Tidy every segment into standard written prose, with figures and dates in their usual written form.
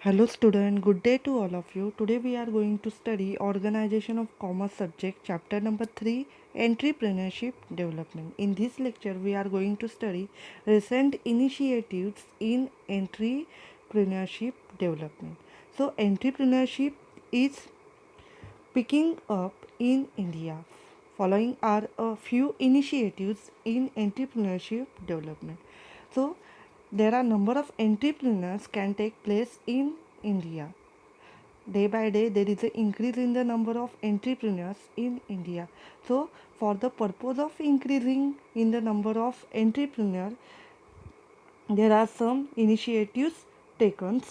Hello student, good day to all of you. Today we are going to study Organization of Commerce subject chapter number 3, Entrepreneurship Development. In this lecture we are going to study recent initiatives in entrepreneurship development. So entrepreneurship is picking up in India. Following are a few initiatives in entrepreneurship development. So there are number of entrepreneurs can take place in India. Day by day there is an increase in the number of entrepreneurs in India. So for the purpose of increasing in the number of entrepreneurs, there are some initiatives taken.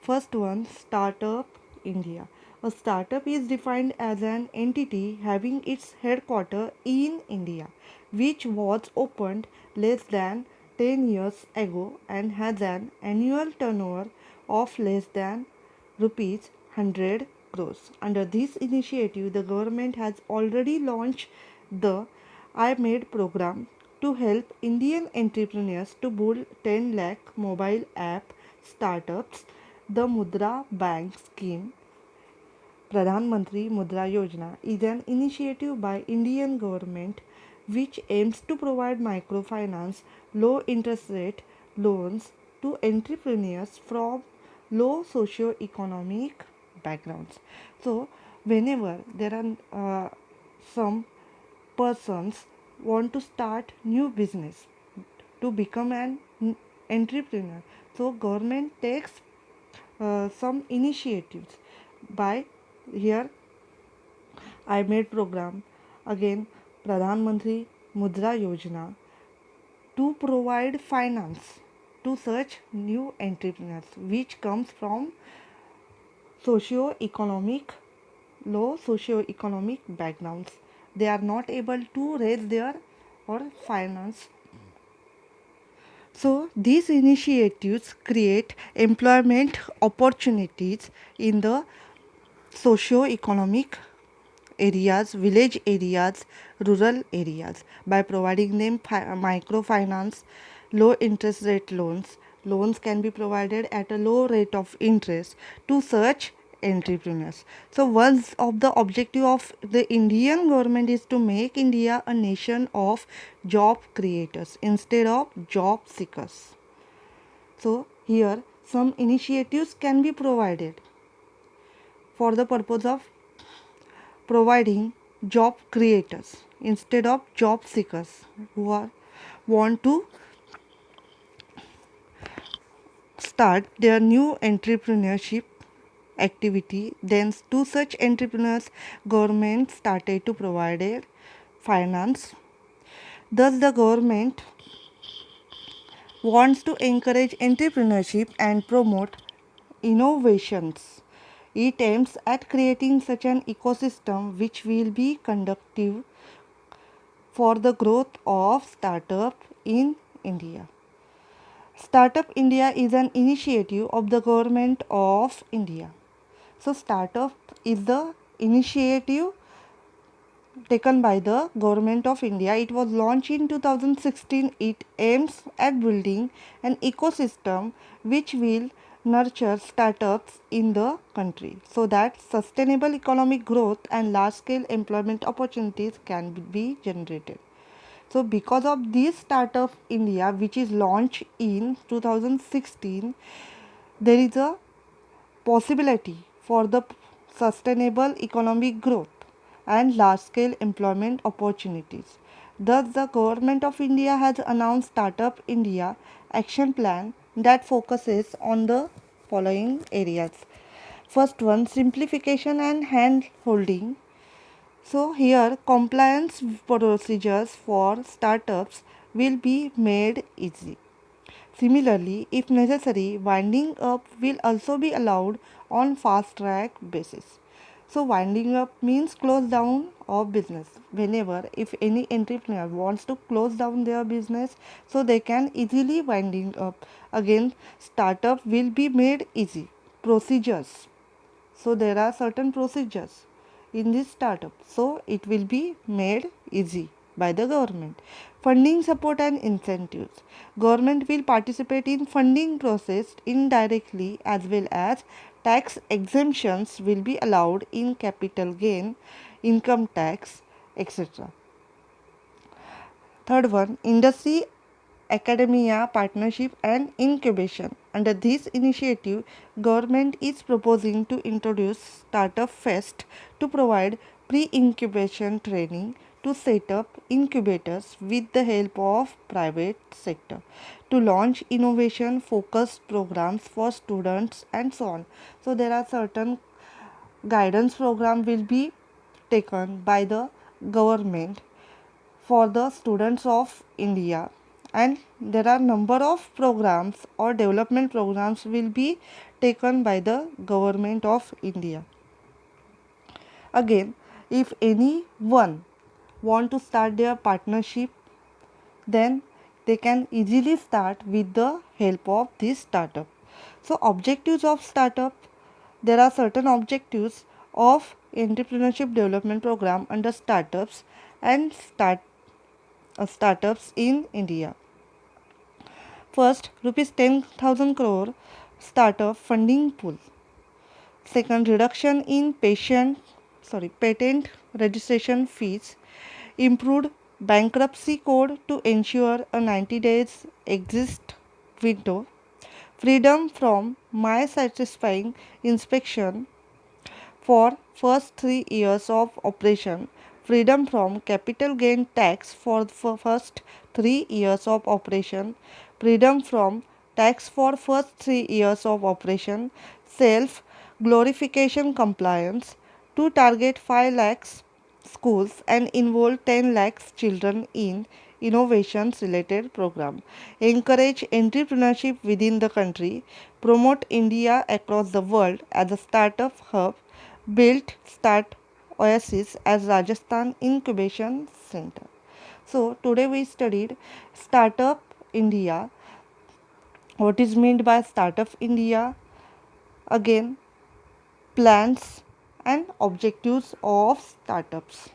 First one, Startup India. A startup is defined as an entity having its headquarters in India, which was opened less than 10 years ago and has an annual turnover of less than rupees 100 crores. Under this initiative, the government has already launched the I Made program to help Indian entrepreneurs to build 10 lakh mobile app startups. The Mudra Bank scheme, Pradhan Mantri Mudra Yojana, is an initiative by Indian government which aims to provide microfinance, low interest rate loans to entrepreneurs from low socio-economic backgrounds. So, whenever there are some persons want to start new business to become an entrepreneur, so government takes some initiatives by here I made program, again Pradhan Mantri Mudra Yojana, to provide finance to such new entrepreneurs which comes from socio-economic low socio-economic backgrounds. They are not able to raise their or finance. So these initiatives create employment opportunities in the socio-economic areas, village areas, rural areas by providing them microfinance, low interest rate loans. Loans can be provided at a low rate of interest to such entrepreneurs. So one of the objective of the Indian government is to make India a nation of job creators instead of job seekers. So here some initiatives can be provided for the purpose of providing job creators instead of job seekers who are want to start their new entrepreneurship activity. Then to such entrepreneurs government started to provide finance. Thus the government wants to encourage entrepreneurship and promote innovations. It aims at creating such an ecosystem which will be conducive for the growth of startup in India. Startup India is an initiative of the government of India. So startup is the initiative taken by the government of India. It was launched in 2016. It aims at building an ecosystem which will nurture startups in the country so that sustainable economic growth and large scale employment opportunities can be generated. So because of this startup India, which is launched in 2016, there is a possibility for the sustainable economic growth and large scale employment opportunities. Thus, the government of India has announced Startup India action plan that focuses on the following areas. First one, simplification and hand holding. So here compliance procedures for startups will be made easy. Similarly, if necessary, winding up will also be allowed on fast track basis. So winding up means close down of business. Whenever if any entrepreneur wants to close down their business, so they can easily winding up. Again, startup will be made easy. Procedures. So there are certain procedures in this startup, so it will be made easy. by the government. Funding support and incentives. Government will participate in funding process indirectly, as well as tax exemptions will be allowed in capital gain, income tax, etc. Third one, industry academia partnership and incubation. Under this initiative, government is proposing to introduce Startup Fest to provide pre-incubation training to set up incubators with the help of private sector, to launch innovation focused programs for students and so on. So there are certain guidance program will be taken by the government for the students of India, and there are number of programs or development programs will be taken by the government of India. Again, if anyone want to start their partnership, then they can easily start with the help of this startup. So objectives of startup, there are certain objectives of entrepreneurship development program under startups and startups in India. First, rupees 10,000 crore startup funding pool. Second, reduction in patent registration fees. Improved bankruptcy code to ensure a 90 days exit window. Freedom from my satisfying inspection for first 3 years of operation, freedom from capital gain tax for the first 3 years of operation, freedom from tax for first 3 years of operation, self glorification compliance, to target 5 lakhs schools and involve 10 lakhs children in innovations related program, encourage entrepreneurship within the country, promote India across the world as a startup hub, built Start Oasis as Rajasthan Incubation Center. So today we studied Startup India, what is meant by Startup India, again plans and objectives of startups.